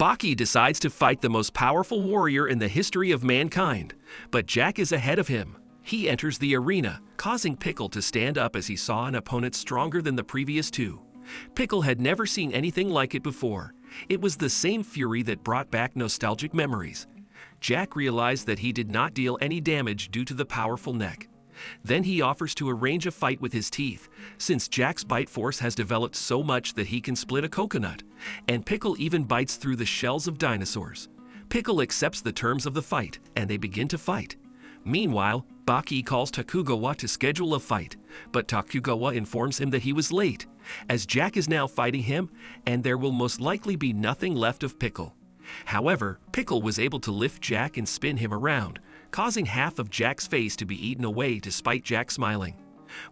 Baki decides to fight the most powerful warrior in the history of mankind, but Jack is ahead of him. He enters the arena, causing Pickle to stand up as he saw an opponent stronger than the previous two. Pickle had never seen anything like it before. It was the same fury that brought back nostalgic memories. Jack realized that he did not deal any damage due to the powerful neck. Then he offers to arrange a fight with his teeth, since Jack's bite force has developed so much that he can split a coconut, and Pickle even bites through the shells of dinosaurs. Pickle accepts the terms of the fight, and they begin to fight. Meanwhile, Baki calls Tokugawa to schedule a fight, but Tokugawa informs him that he was late, as Jack is now fighting him, and there will most likely be nothing left of Pickle. However, Pickle was able to lift Jack and spin him around, causing half of Jack's face to be eaten away despite Jack smiling.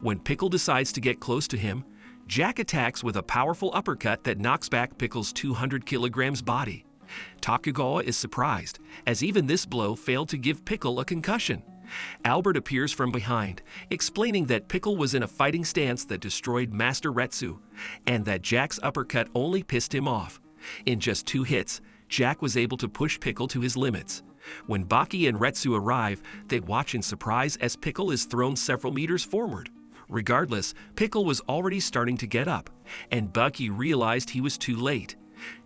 When Pickle decides to get close to him, Jack attacks with a powerful uppercut that knocks back Pickle's 200 kilograms body. Tokugawa is surprised, as even this blow failed to give Pickle a concussion. Albert appears from behind, explaining that Pickle was in a fighting stance that destroyed Master Retsu, and that Jack's uppercut only pissed him off. In just 2 hits, Jack was able to push Pickle to his limits. When Baki and Retsu arrive, they watch in surprise as Pickle is thrown several meters forward. Regardless, Pickle was already starting to get up, and Baki realized he was too late.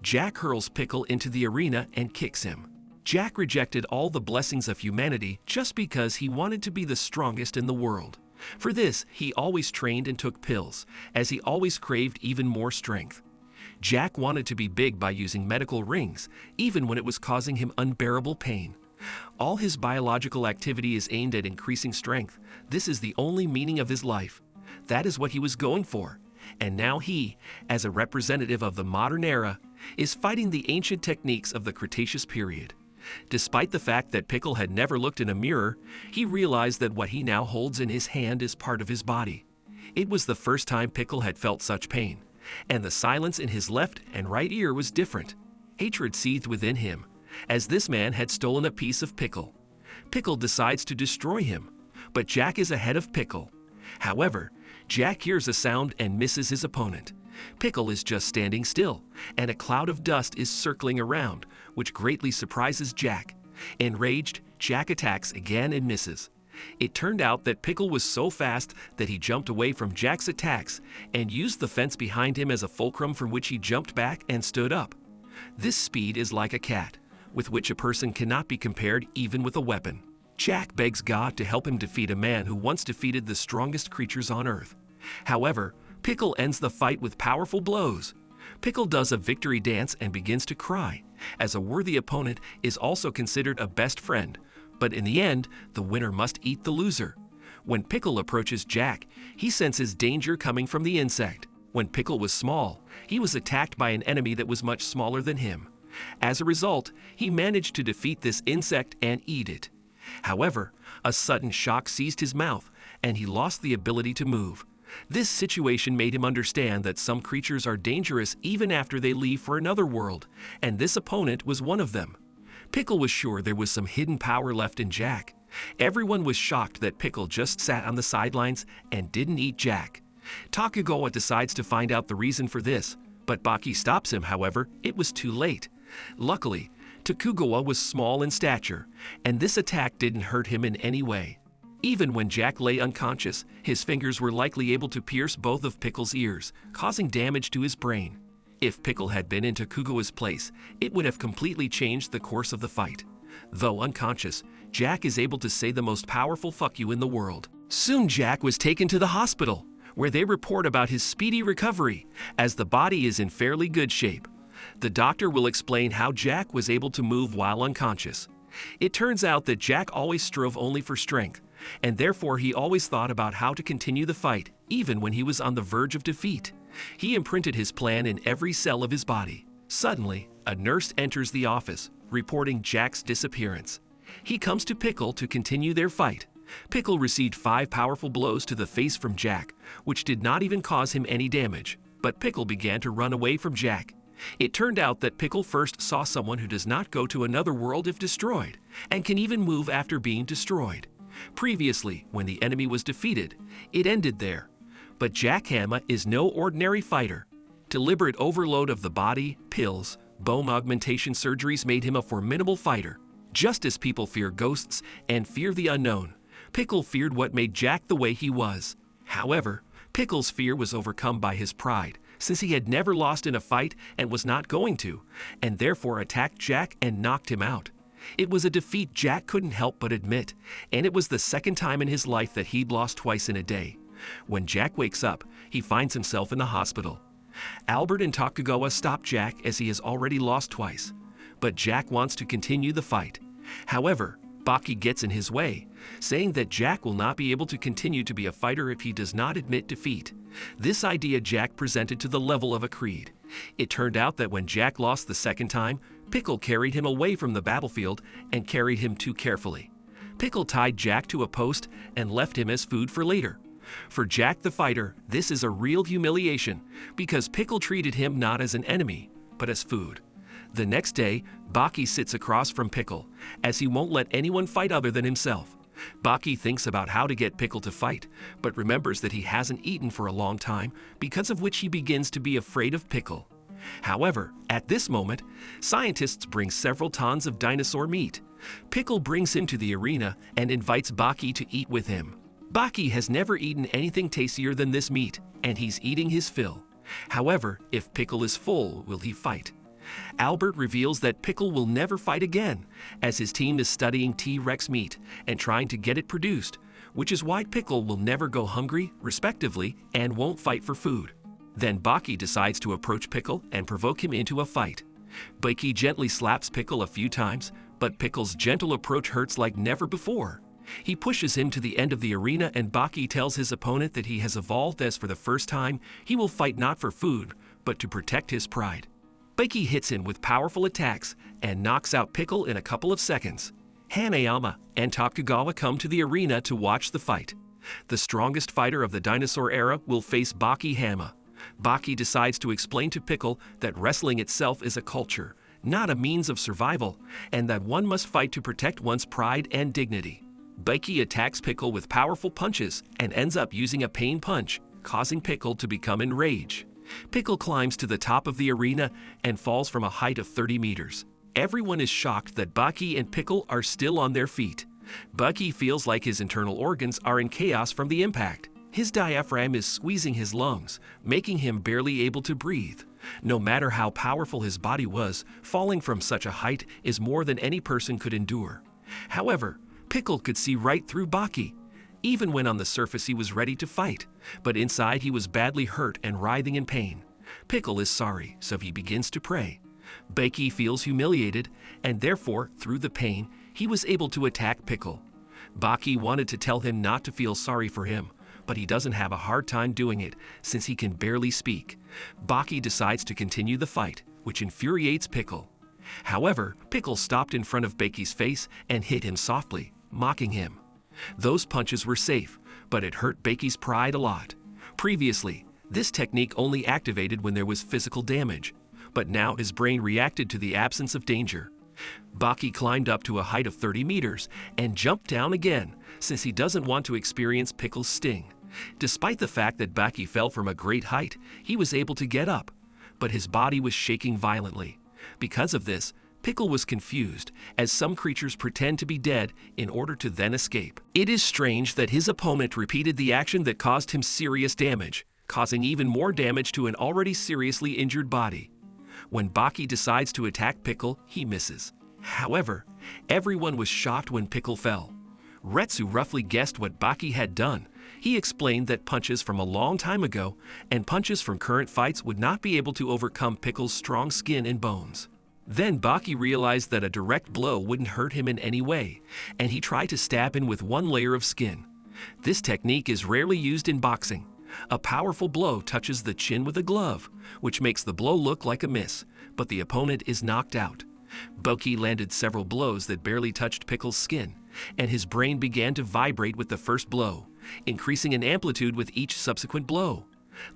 Jack hurls Pickle into the arena and kicks him. Jack rejected all the blessings of humanity just because he wanted to be the strongest in the world. For this, he always trained and took pills, as he always craved even more strength. Jack wanted to be big by using medical rings, even when it was causing him unbearable pain. All his biological activity is aimed at increasing strength. This is the only meaning of his life. That is what he was going for. And now he, as a representative of the modern era, is fighting the ancient techniques of the Cretaceous period. Despite the fact that Pickle had never looked in a mirror, he realized that what he now holds in his hand is part of his body. It was the first time Pickle had felt such pain, and the silence in his left and right ear was different. Hatred seethed within him, as this man had stolen a piece of Pickle. Pickle decides to destroy him, but Jack is ahead of Pickle. However, Jack hears a sound and misses his opponent. Pickle is just standing still, and a cloud of dust is circling around, which greatly surprises Jack. Enraged, Jack attacks again and misses. It turned out that Pickle was so fast that he jumped away from Jack's attacks and used the fence behind him as a fulcrum from which he jumped back and stood up. This speed is like a cat, with which a person cannot be compared even with a weapon. Jack begs God to help him defeat a man who once defeated the strongest creatures on Earth. However, Pickle ends the fight with powerful blows. Pickle does a victory dance and begins to cry, as a worthy opponent is also considered a best friend, but in the end, the winner must eat the loser. When Pickle approaches Jack, he senses danger coming from the insect. When Pickle was small, he was attacked by an enemy that was much smaller than him. As a result, he managed to defeat this insect and eat it. However, a sudden shock seized his mouth, and he lost the ability to move. This situation made him understand that some creatures are dangerous even after they leave for another world, and this opponent was one of them. Pickle was sure there was some hidden power left in Jack. Everyone was shocked that Pickle just sat on the sidelines and didn't eat Jack. Tokugawa decides to find out the reason for this, but Baki stops him. However, it was too late. Luckily, Tokugawa was small in stature, and this attack didn't hurt him in any way. Even when Jack lay unconscious, his fingers were likely able to pierce both of Pickle's ears, causing damage to his brain. If Pickle had been in Tokugawa's place, it would have completely changed the course of the fight. Though unconscious, Jack is able to say the most powerful fuck you in the world. Soon Jack was taken to the hospital, where they report about his speedy recovery, as the body is in fairly good shape. The doctor will explain how Jack was able to move while unconscious. It turns out that Jack always strove only for strength, and therefore he always thought about how to continue the fight, even when he was on the verge of defeat. He imprinted his plan in every cell of his body. Suddenly, a nurse enters the office, reporting Jack's disappearance. He comes to Pickle to continue their fight. Pickle received 5 powerful blows to the face from Jack, which did not even cause him any damage, but Pickle began to run away from Jack. It turned out that Pickle first saw someone who does not go to another world if destroyed, and can even move after being destroyed. Previously, when the enemy was defeated, it ended there. But Jack Hanma is no ordinary fighter. Deliberate overload of the body, pills, Bone augmentation surgeries made him a formidable fighter. Just as people fear ghosts and fear the unknown, Pickle feared what made Jack the way he was. However, Pickle's fear was overcome by his pride, since he had never lost in a fight and was not going to, and therefore attacked Jack and knocked him out. It was a defeat Jack couldn't help but admit, and it was the second time in his life that he'd lost twice in a day. When Jack wakes up, he finds himself in the hospital. Albert and Tokugawa stop Jack as he has already lost twice, but Jack wants to continue the fight. However, Baki gets in his way, saying that Jack will not be able to continue to be a fighter if he does not admit defeat. This idea Jack presented to the level of a creed. It turned out that when Jack lost the second time, Pickle carried him away from the battlefield and carried him too carefully. Pickle tied Jack to a post and left him as food for later. For Jack the fighter, this is a real humiliation because Pickle treated him not as an enemy, but as food. The next day, Baki sits across from Pickle, as he won't let anyone fight other than himself. Baki thinks about how to get Pickle to fight, but remembers that he hasn't eaten for a long time, because of which he begins to be afraid of Pickle. However, at this moment, scientists bring several tons of dinosaur meat. Pickle brings him to the arena and invites Baki to eat with him. Baki has never eaten anything tastier than this meat, and he's eating his fill. However, if Pickle is full, will he fight? Albert reveals that Pickle will never fight again, as his team is studying T-Rex meat and trying to get it produced, which is why Pickle will never go hungry, respectively, and won't fight for food. Then Baki decides to approach Pickle and provoke him into a fight. Baki gently slaps Pickle a few times, but Pickle's gentle approach hurts like never before. He pushes him to the end of the arena, and Baki tells his opponent that he has evolved, as for the first time, he will fight not for food, but to protect his pride. Baki hits him with powerful attacks and knocks out Pickle in a couple of seconds. Hanayama and Tokugawa come to the arena to watch the fight. The strongest fighter of the dinosaur era will face Baki Hanma. Baki decides to explain to Pickle that wrestling itself is a culture, not a means of survival, and that one must fight to protect one's pride and dignity. Baki attacks Pickle with powerful punches and ends up using a pain punch, causing Pickle to become enraged. Pickle climbs to the top of the arena and falls from a height of 30 meters. Everyone is shocked that Baki and Pickle are still on their feet. Baki feels like his internal organs are in chaos from the impact. His diaphragm is squeezing his lungs, making him barely able to breathe. No matter how powerful his body was, falling from such a height is more than any person could endure. However, Pickle could see right through Baki. Even when on the surface he was ready to fight, but inside he was badly hurt and writhing in pain. Pickle is sorry, so he begins to pray. Baki feels humiliated, and therefore, through the pain, he was able to attack Pickle. Baki wanted to tell him not to feel sorry for him, but he doesn't have a hard time doing it since he can barely speak. Baki decides to continue the fight, which infuriates Pickle. However, Pickle stopped in front of Baki's face and hit him softly, mocking him. Those punches were safe, but it hurt Baki's pride a lot. Previously, this technique only activated when there was physical damage, but now his brain reacted to the absence of danger. Baki climbed up to a height of 30 meters and jumped down again, since he doesn't want to experience Pickle's sting. Despite the fact that Baki fell from a great height, he was able to get up, but his body was shaking violently. Because of this, Pickle was confused, as some creatures pretend to be dead in order to then escape. It is strange that his opponent repeated the action that caused him serious damage, causing even more damage to an already seriously injured body. When Baki decides to attack Pickle, he misses. However, everyone was shocked when Pickle fell. Retsu roughly guessed what Baki had done. He explained that punches from a long time ago and punches from current fights would not be able to overcome Pickle's strong skin and bones. Then Baki realized that a direct blow wouldn't hurt him in any way, and he tried to stab him with one layer of skin. This technique is rarely used in boxing. A powerful blow touches the chin with a glove, which makes the blow look like a miss, but the opponent is knocked out. Baki landed several blows that barely touched Pickle's skin, and his brain began to vibrate with the first blow, increasing in amplitude with each subsequent blow.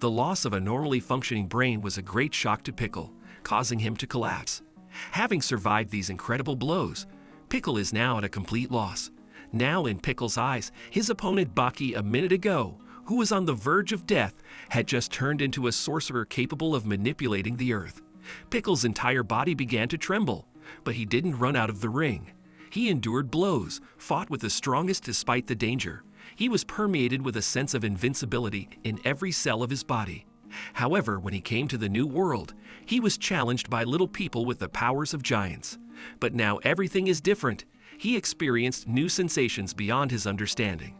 The loss of a normally functioning brain was a great shock to Pickle, causing him to collapse. Having survived these incredible blows, Pickle is now at a complete loss. Now in Pickle's eyes, his opponent Baki a minute ago, who was on the verge of death, had just turned into a sorcerer capable of manipulating the earth. Pickle's entire body began to tremble, but he didn't run out of the ring. He endured blows, fought with the strongest despite the danger. He was permeated with a sense of invincibility in every cell of his body. However, when he came to the new world, he was challenged by little people with the powers of giants. But now everything is different. He experienced new sensations beyond his understanding.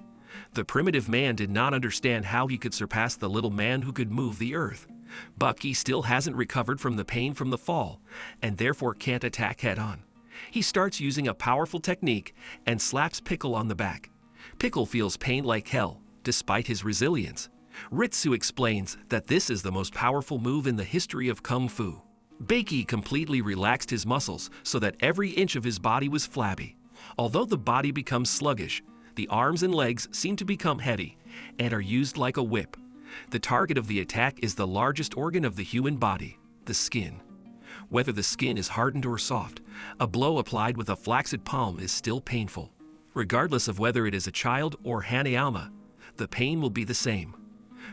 The primitive man did not understand how he could surpass the little man who could move the earth. Baki still hasn't recovered from the pain from the fall, and therefore can't attack head-on. He starts using a powerful technique and slaps Pickle on the back. Pickle feels pain like hell, despite his resilience. Ritsu explains that this is the most powerful move in the history of Kung Fu. Baki completely relaxed his muscles so that every inch of his body was flabby. Although the body becomes sluggish, the arms and legs seem to become heady and are used like a whip. The target of the attack is the largest organ of the human body, the skin. Whether the skin is hardened or soft, a blow applied with a flaccid palm is still painful. Regardless of whether it is a child or Hanma, the pain will be the same.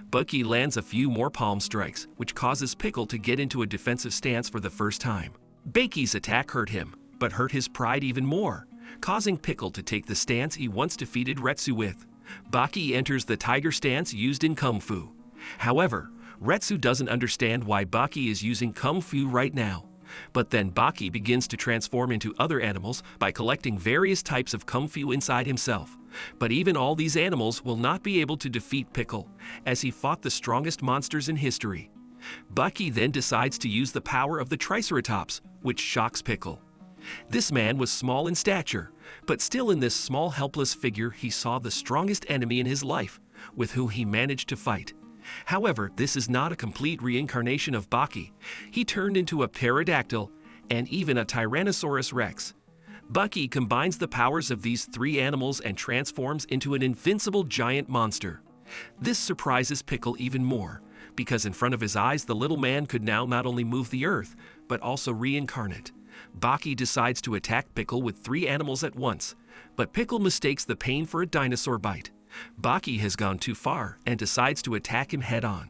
Baki lands a few more palm strikes, which causes Pickle to get into a defensive stance for the first time. Baki's attack hurt him, but hurt his pride even more, causing Pickle to take the stance he once defeated Ritsu with. Baki enters the tiger stance used in Kung Fu. However, Ritsu doesn't understand why Baki is using Kung Fu right now. But then Baki begins to transform into other animals by collecting various types of Kung Fu inside himself. But even all these animals will not be able to defeat Pickle, as he fought the strongest monsters in history. Baki then decides to use the power of the Triceratops, which shocks Pickle. This man was small in stature, but still in this small helpless figure he saw the strongest enemy in his life, with whom he managed to fight. However, this is not a complete reincarnation of Baki. He turned into a pterodactyl and even a Tyrannosaurus Rex. Baki combines the powers of these three animals and transforms into an invincible giant monster. This surprises Pickle even more, because in front of his eyes the little man could now not only move the earth, but also reincarnate. Baki decides to attack Pickle with three animals at once, but Pickle mistakes the pain for a dinosaur bite. Baki has gone too far and decides to attack him head-on.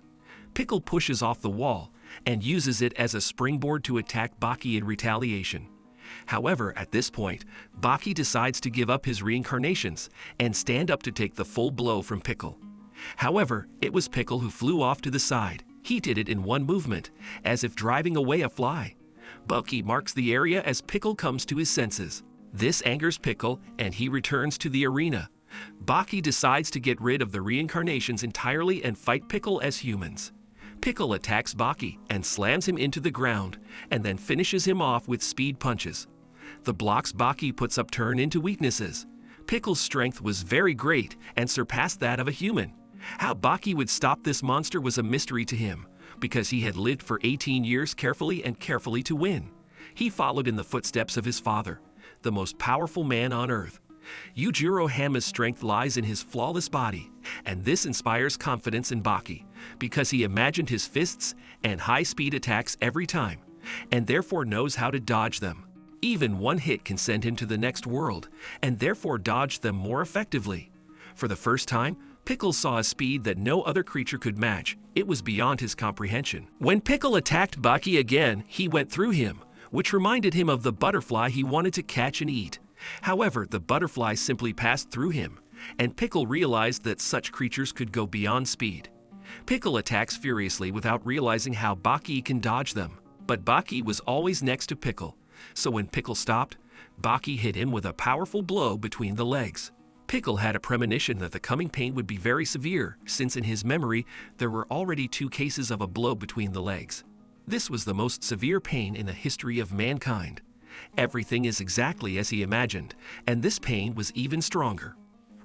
Pickle pushes off the wall and uses it as a springboard to attack Baki in retaliation. However, at this point, Baki decides to give up his reincarnations and stand up to take the full blow from Pickle. However, it was Pickle who flew off to the side. He did it in one movement, as if driving away a fly. Baki marks the area as Pickle comes to his senses. This angers Pickle and he returns to the arena. Baki decides to get rid of the reincarnations entirely and fight Pickle as humans. Pickle attacks Baki and slams him into the ground, and then finishes him off with speed punches. The blocks Baki puts up turn into weaknesses. Pickle's strength was very great and surpassed that of a human. How Baki would stop this monster was a mystery to him, because he had lived for 18 years carefully to win. He followed in the footsteps of his father, the most powerful man on earth. Yujiro Hanma's strength lies in his flawless body, and this inspires confidence in Baki, because he imagined his fists and high-speed attacks every time, and therefore knows how to dodge them. Even one hit can send him to the next world, and therefore dodge them more effectively. For the first time, Pickle saw a speed that no other creature could match. It was beyond his comprehension. When Pickle attacked Baki again, he went through him, which reminded him of the butterfly he wanted to catch and eat. However, the butterfly simply passed through him, and Pickle realized that such creatures could go beyond speed. Pickle attacks furiously without realizing how Baki can dodge them. But Baki was always next to Pickle, so when Pickle stopped, Baki hit him with a powerful blow between the legs. Pickle had a premonition that the coming pain would be very severe, since in his memory there were already 2 cases of a blow between the legs. This was the most severe pain in the history of mankind. Everything is exactly as he imagined, and this pain was even stronger.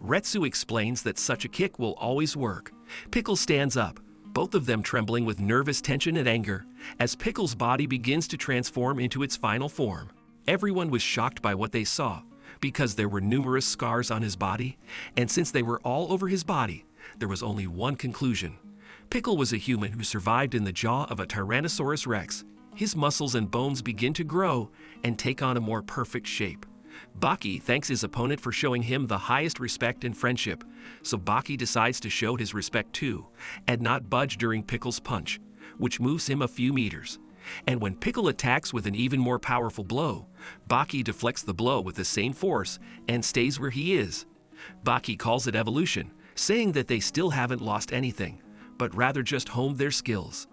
Ritsu explains that such a kick will always work. Pickle stands up, both of them trembling with nervous tension and anger, as Pickle's body begins to transform into its final form. Everyone was shocked by what they saw, because there were numerous scars on his body, and since they were all over his body, there was only one conclusion. Pickle was a human who survived in the jaw of a Tyrannosaurus Rex. His muscles and bones begin to grow and take on a more perfect shape. Baki thanks his opponent for showing him the highest respect and friendship, so Baki decides to show his respect too, and not budge during Pickle's punch, which moves him a few meters. And when Pickle attacks with an even more powerful blow, Baki deflects the blow with the same force and stays where he is. Baki calls it evolution, saying that they still haven't lost anything, but rather just honed their skills.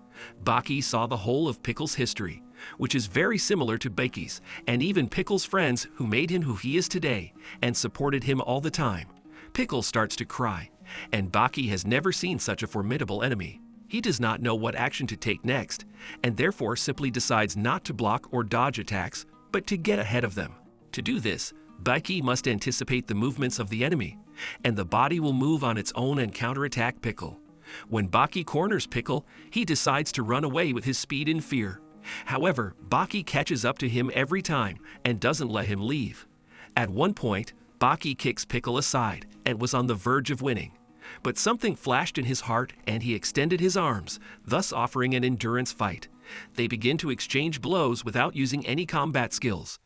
Baki saw the whole of Pickle's history, which is very similar to Baki's, and even Pickle's friends who made him who he is today and supported him all the time. Pickle starts to cry, and Baki has never seen such a formidable enemy. He does not know what action to take next, and therefore simply decides not to block or dodge attacks, but to get ahead of them. To do this, Baki must anticipate the movements of the enemy, and the body will move on its own and counterattack Pickle. When Baki corners Pickle, he decides to run away with his speed and fear. However, Baki catches up to him every time and doesn't let him leave. At one point, Baki kicks Pickle aside and was on the verge of winning. But something flashed in his heart and he extended his arms, thus offering an endurance fight. They begin to exchange blows without using any combat skills.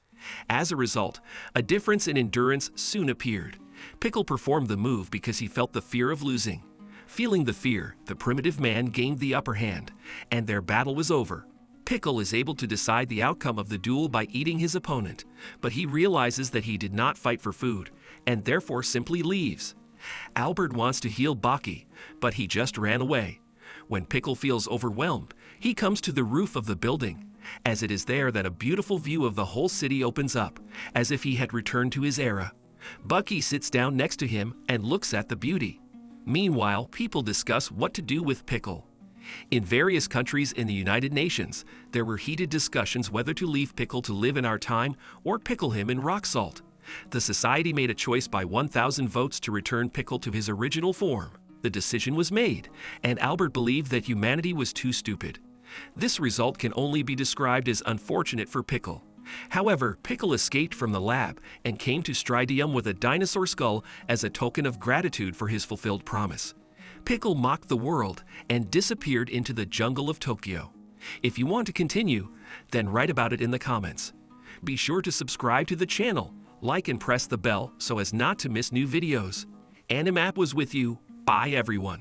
As a result, a difference in endurance soon appeared. Pickle performed the move because he felt the fear of losing. Feeling the fear, the primitive man gained the upper hand, and their battle was over. Pickle is able to decide the outcome of the duel by eating his opponent, but he realizes that he did not fight for food, and therefore simply leaves. Albert wants to heal Baki, but he just ran away. When Pickle feels overwhelmed, he comes to the roof of the building, as it is there that a beautiful view of the whole city opens up, as if he had returned to his era. Baki sits down next to him and looks at the beauty. Meanwhile, people discuss what to do with Pickle. In various countries in the United Nations, there were heated discussions whether to leave Pickle to live in our time or pickle him in rock salt. The society made a choice by 1,000 votes to return Pickle to his original form. The decision was made, and Albert believed that humanity was too stupid. This result can only be described as unfortunate for Pickle. However, Pickle escaped from the lab and came to Stridium with a dinosaur skull as a token of gratitude for his fulfilled promise. Pickle mocked the world and disappeared into the jungle of Tokyo. If you want to continue, then write about it in the comments. Be sure to subscribe to the channel, like and press the bell so as not to miss new videos. AniMap was with you. Bye everyone.